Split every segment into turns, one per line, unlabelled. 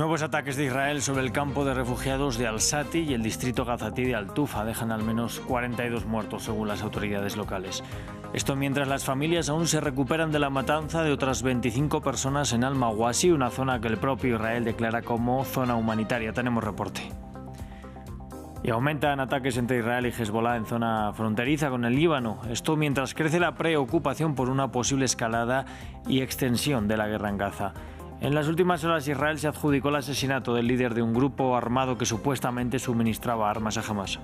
Nuevos ataques de Israel sobre el campo de refugiados de Al-Sati y el distrito gazatí de Al-Tufa dejan al menos 42 muertos, según las autoridades locales. Esto mientras las familias aún se recuperan de la matanza de otras 25 personas en Al-Mawasi, una zona que el propio Israel declara como zona humanitaria. Tenemos reporte. Y aumentan ataques entre Israel y Hezbollah en zona fronteriza con el Líbano. Esto mientras crece la preocupación por una posible escalada y extensión de la guerra en Gaza. En las últimas horas Israel se adjudicó el asesinato del líder de un grupo armado que supuestamente suministraba armas a Hamas.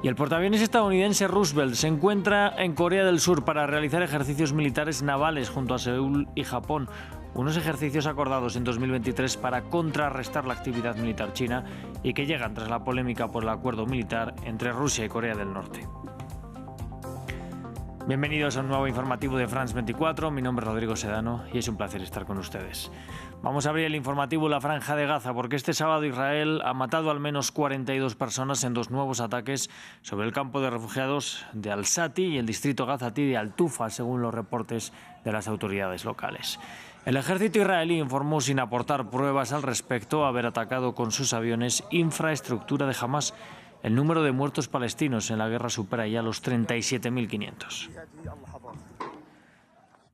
Y el portaaviones estadounidense Roosevelt se encuentra en Corea del Sur para realizar ejercicios militares navales junto a Seúl y Japón. Unos ejercicios acordados en 2023 para contrarrestar la actividad militar china y que llegan tras la polémica por el acuerdo militar entre Rusia y Corea del Norte. Bienvenidos a un nuevo informativo de France 24, mi nombre es Rodrigo Sedano y es un placer estar con ustedes. Vamos a abrir el informativo en la Franja de Gaza porque este sábado Israel ha matado al menos 42 personas en dos nuevos ataques sobre el campo de refugiados de Al-Sati y el distrito gazatí de Al-Tufa, según los reportes de las autoridades locales. El ejército israelí informó sin aportar pruebas al respecto haber atacado con sus aviones infraestructura de Hamas. El número de muertos palestinos en la guerra supera ya los 37.500.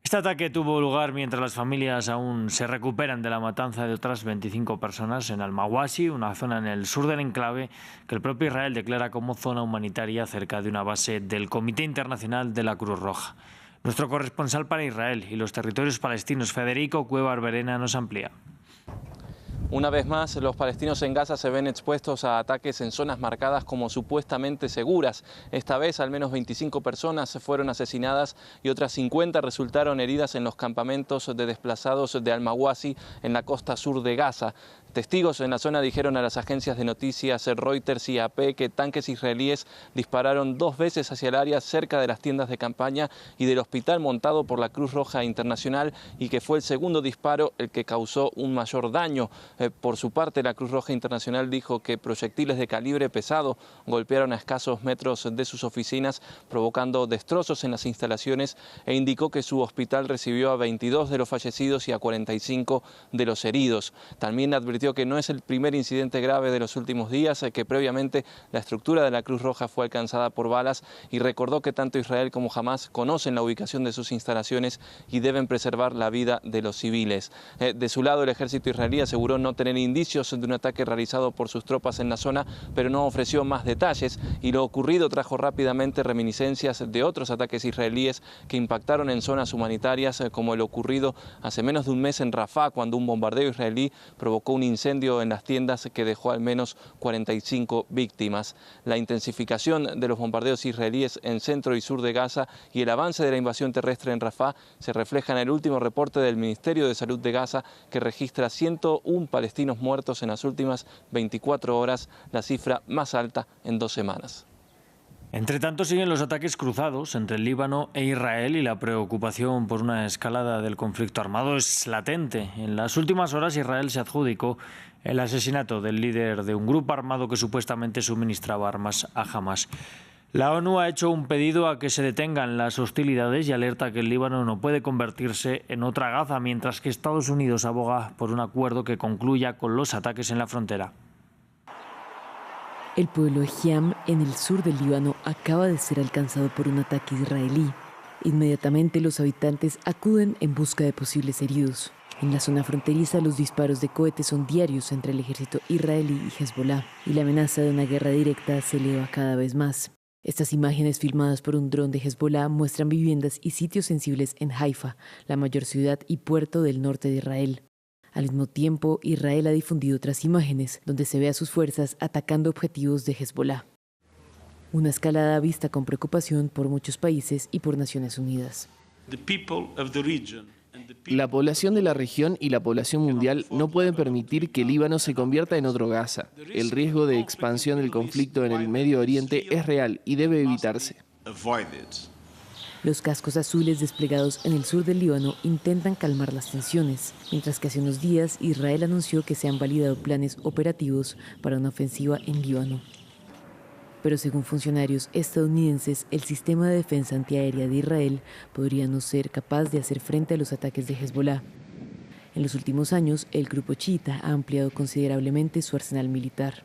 Este ataque tuvo lugar mientras las familias aún se recuperan de la matanza de otras 25 personas en Al-Mawasi, una zona en el sur del enclave que el propio Israel declara como zona humanitaria cerca de una base del Comité Internacional de la Cruz Roja. Nuestro corresponsal para Israel y los territorios palestinos, Federico Cueva Barberena, nos amplía.
Una vez más, los palestinos en Gaza se ven expuestos a ataques en zonas marcadas como supuestamente seguras. Esta vez, al menos 25 personas fueron asesinadas y otras 50 resultaron heridas en los campamentos de desplazados de Al-Mawasi, en la costa sur de Gaza. Testigos en la zona dijeron a las agencias de noticias Reuters y AP que tanques israelíes dispararon 2 veces hacia el área cerca de las tiendas de campaña y del hospital montado por la Cruz Roja Internacional y que fue el segundo disparo el que causó un mayor daño. Por su parte, la Cruz Roja Internacional dijo que proyectiles de calibre pesado golpearon a escasos metros de sus oficinas, provocando destrozos en las instalaciones, e indicó que su hospital recibió a 22 de los fallecidos y a 45 de los heridos. También advirtió que no es el primer incidente grave de los últimos días, que previamente la estructura de la Cruz Roja fue alcanzada por balas, y recordó que tanto Israel como Hamas conocen la ubicación de sus instalaciones y deben preservar la vida de los civiles. De su lado, el ejército israelí aseguró no tener indicios de un ataque realizado por sus tropas en la zona, pero no ofreció más detalles, y lo ocurrido trajo rápidamente reminiscencias de otros ataques israelíes que impactaron en zonas humanitarias, como el ocurrido hace menos de un mes en Rafah, cuando un bombardeo israelí provocó un incendio en las tiendas que dejó al menos 45 víctimas. La intensificación de los bombardeos israelíes en centro y sur de Gaza y el avance de la invasión terrestre en Rafah se refleja en el último reporte del Ministerio de Salud de Gaza, que registra 101 palestinos muertos en las últimas 24 horas, la cifra más alta en 2 semanas.
Entre tanto, siguen los ataques cruzados entre el Líbano e Israel y la preocupación por una escalada del conflicto armado es latente. En las últimas horas, Israel se adjudicó el asesinato del líder de un grupo armado que supuestamente suministraba armas a Hamas. La ONU ha hecho un pedido a que se detengan las hostilidades y alerta que el Líbano no puede convertirse en otra Gaza, mientras que Estados Unidos aboga por un acuerdo que concluya con los ataques en la frontera.
El pueblo de Hiam, en el sur del Líbano, acaba de ser alcanzado por un ataque israelí. Inmediatamente los habitantes acuden en busca de posibles heridos. En la zona fronteriza, los disparos de cohetes son diarios entre el ejército israelí y Hezbollah, y la amenaza de una guerra directa se eleva cada vez más. Estas imágenes filmadas por un dron de Hezbollah muestran viviendas y sitios sensibles en Haifa, la mayor ciudad y puerto del norte de Israel. Al mismo tiempo, Israel ha difundido otras imágenes donde se ve a sus fuerzas atacando objetivos de Hezbollah. Una escalada vista con preocupación por muchos países y por Naciones Unidas.
La población de la región y la población mundial no pueden permitir que Líbano se convierta en otro Gaza. El riesgo de expansión del conflicto en el Medio Oriente es real y debe evitarse.
Los cascos azules desplegados en el sur del Líbano intentan calmar las tensiones, mientras que hace unos días Israel anunció que se han validado planes operativos para una ofensiva en Líbano. Pero según funcionarios estadounidenses, el sistema de defensa antiaérea de Israel podría no ser capaz de hacer frente a los ataques de Hezbollah. En los últimos años, el grupo chiita ha ampliado considerablemente su arsenal militar.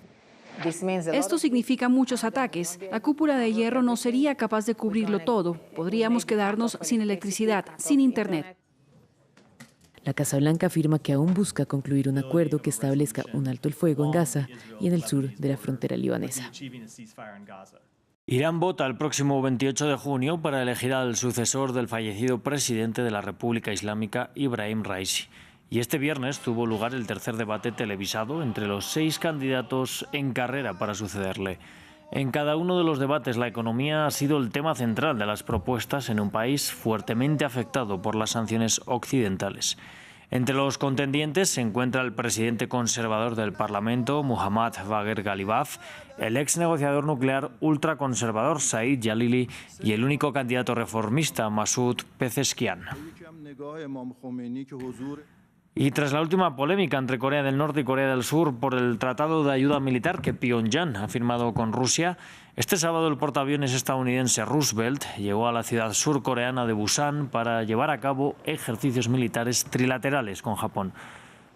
Esto significa muchos ataques. La cúpula de hierro no sería capaz de cubrirlo todo. Podríamos quedarnos sin electricidad, sin internet.
La Casa Blanca afirma que aún busca concluir un acuerdo que establezca un alto el fuego en Gaza y en el sur de la frontera libanesa.
Irán vota el próximo 28 de junio para elegir al sucesor del fallecido presidente de la República Islámica, Ibrahim Raisi. Y este viernes tuvo lugar el tercer debate televisado entre los 6 candidatos en carrera para sucederle. En cada uno de los debates la economía ha sido el tema central de las propuestas en un país fuertemente afectado por las sanciones occidentales. Entre los contendientes se encuentra el presidente conservador del Parlamento, Muhammad Bagher Ghalibaf, el ex negociador nuclear ultraconservador Said Jalili y el único candidato reformista, Masoud Pezeshkian. Y tras la última polémica entre Corea del Norte y Corea del Sur por el tratado de ayuda militar que Pyongyang ha firmado con Rusia, este sábado el portaaviones estadounidense Roosevelt llegó a la ciudad surcoreana de Busan para llevar a cabo ejercicios militares trilaterales con Japón.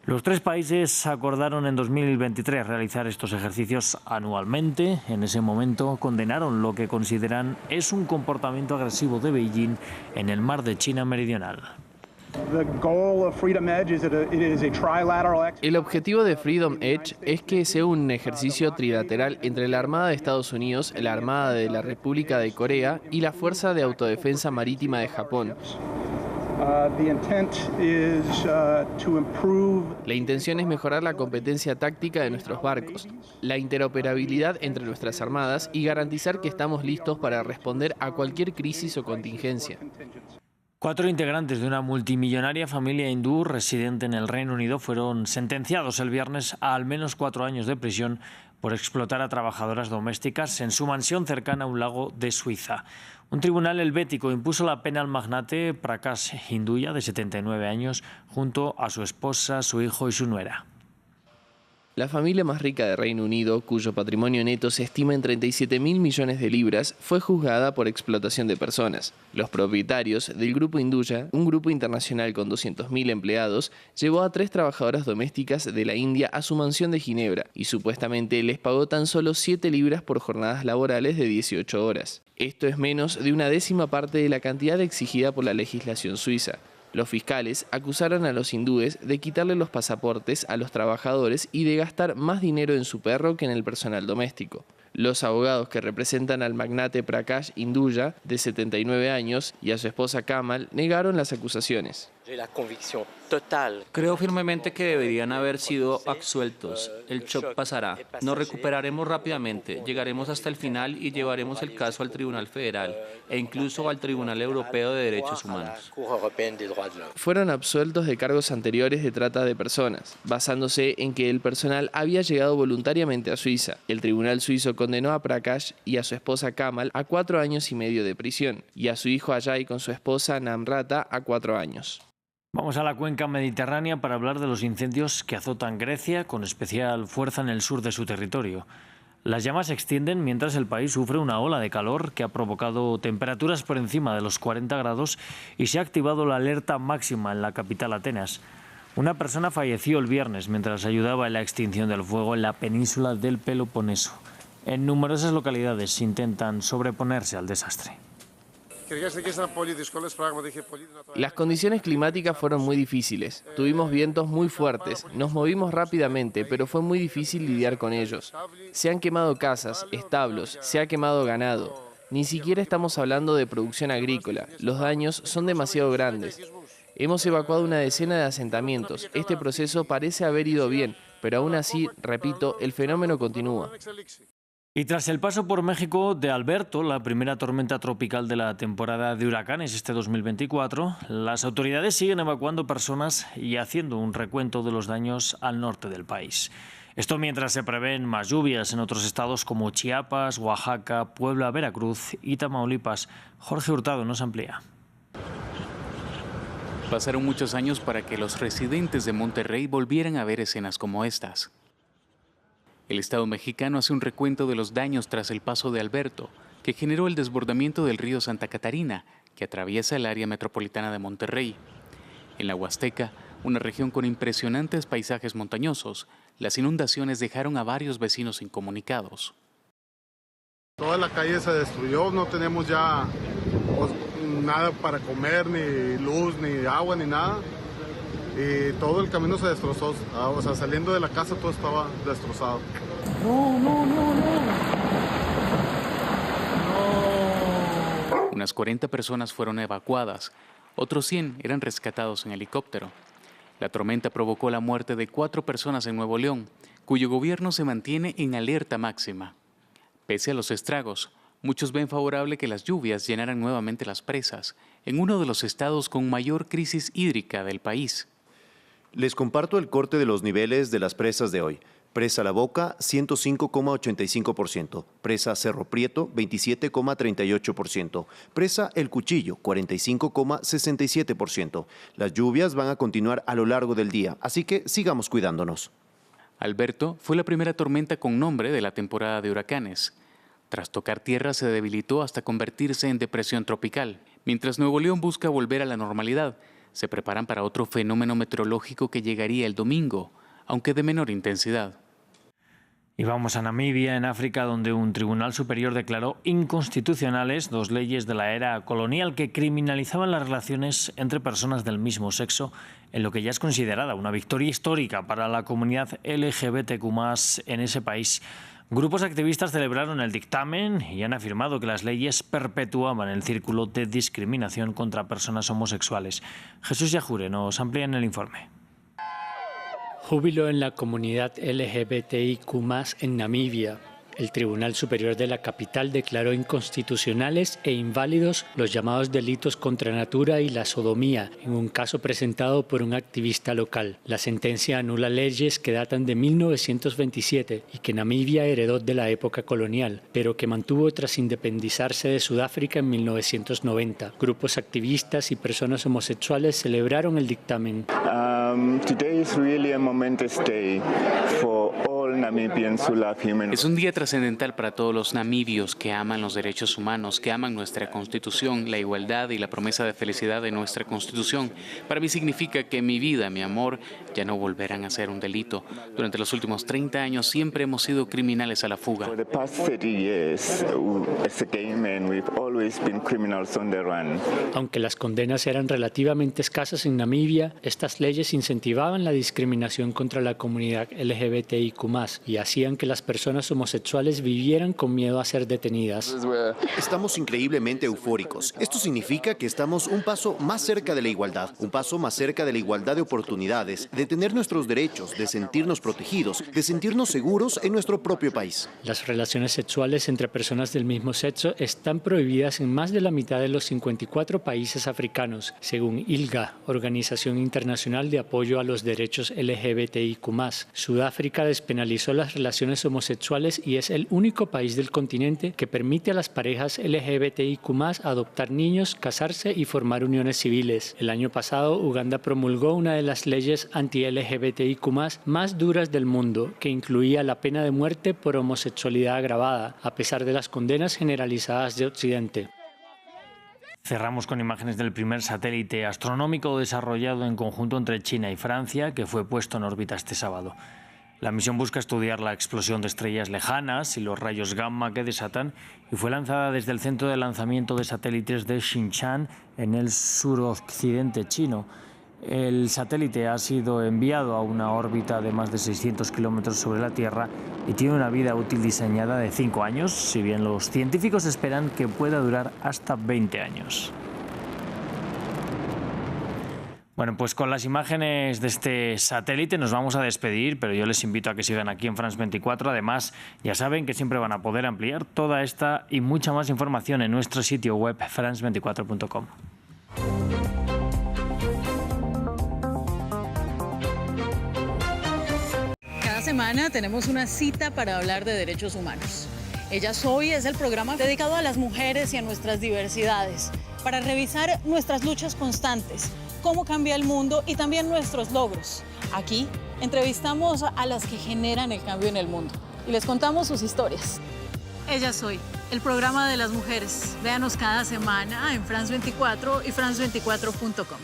Los 3 países acordaron en 2023 realizar estos ejercicios anualmente. En ese momento condenaron lo que consideran es un comportamiento agresivo de Beijing en el mar de China Meridional.
El objetivo de Freedom Edge es que sea un ejercicio trilateral entre la Armada de Estados Unidos, la Armada de la República de Corea y la Fuerza de Autodefensa Marítima de Japón. La intención es mejorar la competencia táctica de nuestros barcos, la interoperabilidad entre nuestras armadas y garantizar que estamos listos para responder a cualquier crisis o contingencia.
4 integrantes de una multimillonaria familia hindú residente en el Reino Unido fueron sentenciados el viernes a al menos 4 años de prisión por explotar a trabajadoras domésticas en su mansión cercana a un lago de Suiza. Un tribunal helvético impuso la pena al magnate Prakash Hinduya, de 79 años, junto a su esposa, su hijo y su nuera.
La familia más rica de Reino Unido, cuyo patrimonio neto se estima en 37.000 millones de libras, fue juzgada por explotación de personas. Los propietarios del grupo Hinduya, un grupo internacional con 200.000 empleados, llevó a 3 trabajadoras domésticas de la India a su mansión de Ginebra y supuestamente les pagó tan solo 7 libras por jornadas laborales de 18 horas. Esto es menos de una décima parte de la cantidad exigida por la legislación suiza. Los fiscales acusaron a los hindúes de quitarle los pasaportes a los trabajadores y de gastar más dinero en su perro que en el personal doméstico. Los abogados que representan al magnate Prakash Hinduya, de 79 años, y a su esposa Kamal, negaron las acusaciones.
Creo firmemente que deberían haber sido absueltos. El shock pasará. Nos recuperaremos rápidamente, llegaremos hasta el final y llevaremos el caso al Tribunal Federal e incluso al Tribunal Europeo de Derechos Humanos.
Fueron absueltos de cargos anteriores de trata de personas, basándose en que el personal había llegado voluntariamente a Suiza. El tribunal suizo condenó a Prakash y a su esposa Kamal a 4 años y medio de prisión y a su hijo Ajay con su esposa Namrata a 4 años.
Vamos a la cuenca mediterránea para hablar de los incendios que azotan Grecia con especial fuerza en el sur de su territorio. Las llamas se extienden mientras el país sufre una ola de calor que ha provocado temperaturas por encima de los 40 grados y se ha activado la alerta máxima en la capital Atenas. Una persona falleció el viernes mientras ayudaba en la extinción del fuego en la península del Peloponeso. En numerosas localidades intentan sobreponerse al desastre.
Las condiciones climáticas fueron muy difíciles. Tuvimos vientos muy fuertes, nos movimos rápidamente, pero fue muy difícil lidiar con ellos. Se han quemado casas, establos, se ha quemado ganado. Ni siquiera estamos hablando de producción agrícola. Los daños son demasiado grandes. Hemos evacuado una decena de asentamientos. Este proceso parece haber ido bien, pero aún así, repito, el fenómeno continúa.
Y tras el paso por México de Alberto, la primera tormenta tropical de la temporada de huracanes este 2024, las autoridades siguen evacuando personas y haciendo un recuento de los daños al norte del país. Esto mientras se prevén más lluvias en otros estados como Chiapas, Oaxaca, Puebla, Veracruz y Tamaulipas. Jorge Hurtado nos amplía.
Pasaron muchos años para que los residentes de Monterrey volvieran a ver escenas como estas. El Estado mexicano hace un recuento de los daños tras el paso de Alberto, que generó el desbordamiento del río Santa Catarina, que atraviesa el área metropolitana de Monterrey. En la Huasteca, una región con impresionantes paisajes montañosos. Las inundaciones dejaron a varios vecinos incomunicados.
Toda la calle se destruyó, no tenemos ya nada para comer, ni luz, ni agua, ni nada. Y todo el camino se destrozó, o sea, saliendo de la casa todo estaba destrozado. No.
Unas 40 personas fueron evacuadas, otros 100 eran rescatados en helicóptero. La tormenta provocó la muerte de 4 personas en Nuevo León, cuyo gobierno se mantiene en alerta máxima. Pese a los estragos, muchos ven favorable que las lluvias llenaran nuevamente las presas, en uno de los estados con mayor crisis hídrica del país.
Les comparto el corte de los niveles de las presas de hoy. Presa La Boca, 105,85%. Presa Cerro Prieto, 27,38%. Presa El Cuchillo, 45,67%. Las lluvias van a continuar a lo largo del día, así que sigamos cuidándonos.
Alberto fue la primera tormenta con nombre de la temporada de huracanes. Tras tocar tierra se debilitó hasta convertirse en depresión tropical. Mientras Nuevo León busca volver a la normalidad, se preparan para otro fenómeno meteorológico que llegaría el domingo, aunque de menor intensidad.
Y vamos a Namibia, en África, donde un tribunal superior declaró inconstitucionales 2 leyes de la era colonial que criminalizaban las relaciones entre personas del mismo sexo, en lo que ya es considerada una victoria histórica para la comunidad LGBTQ+ en ese país. Grupos activistas celebraron el dictamen y han afirmado que las leyes perpetuaban el círculo de discriminación contra personas homosexuales. Jesús Yajure nos amplía en el informe.
Júbilo en la comunidad LGBTIQ+ en Namibia. El Tribunal Superior de la capital declaró inconstitucionales e inválidos los llamados delitos contra natura y la sodomía, en un caso presentado por un activista local. La sentencia anula leyes que datan de 1927 y que Namibia heredó de la época colonial, pero que mantuvo tras independizarse de Sudáfrica en 1990. Grupos activistas y personas homosexuales celebraron el dictamen.
Today is really a momentous day for all Namibians who love human rights.
Es un día trascendental para todos los namibios que aman los derechos humanos, que aman nuestra Constitución, la igualdad y la promesa de felicidad de nuestra Constitución. Para mí significa que mi vida, mi amor, ya no volverán a ser un delito. Durante los últimos 30 años siempre hemos sido criminales a la fuga.
For the past 30 years, as a gay man, we've always been criminals on the run.
Aunque las condenas eran relativamente escasas en Namibia, estas leyes incentivaban la discriminación contra la comunidad LGBTIQ+ y hacían que las personas homosexuales vivieran con miedo a ser detenidas.
Estamos increíblemente eufóricos. Esto significa que estamos un paso más cerca de la igualdad, un paso más cerca de la igualdad de oportunidades, de tener nuestros derechos, de sentirnos protegidos, de sentirnos seguros en nuestro propio país.
Las relaciones sexuales entre personas del mismo sexo están prohibidas en más de la mitad de los 54 países africanos, según ILGA, Organización Internacional de Apoyo a los Derechos LGBTIQ+. Sudáfrica despenalizó las relaciones homosexuales y es el único país del continente que permite a las parejas LGBTIQ+ adoptar niños, casarse y formar uniones civiles. El año pasado, Uganda promulgó una de las leyes anti-LGBTIQ+ más duras del mundo, que incluía la pena de muerte por homosexualidad agravada, a pesar de las condenas generalizadas de Occidente.
Cerramos con imágenes del primer satélite astronómico desarrollado en conjunto entre China y Francia, que fue puesto en órbita este sábado. La misión busca estudiar la explosión de estrellas lejanas y los rayos gamma que desatan y fue lanzada desde el centro de lanzamiento de satélites de Xinshan, en el suroccidente chino. El satélite ha sido enviado a una órbita de más de 600 kilómetros sobre la Tierra y tiene una vida útil diseñada de 5 años, si bien los científicos esperan que pueda durar hasta 20 años. Bueno, pues con las imágenes de este satélite nos vamos a despedir, pero yo les invito a que sigan aquí en France 24. Además, ya saben que siempre van a poder ampliar toda esta y mucha más información en nuestro sitio web france24.com.
Cada semana tenemos una cita para hablar de derechos humanos. Ellas Hoy es el programa dedicado a las mujeres y a nuestras diversidades, para revisar nuestras luchas constantes, cómo cambia el mundo y también nuestros logros. Aquí entrevistamos a las que generan el cambio en el mundo y les contamos sus historias. Ellas Hoy, el programa de las mujeres. Véanos cada semana en France 24 y france24.com.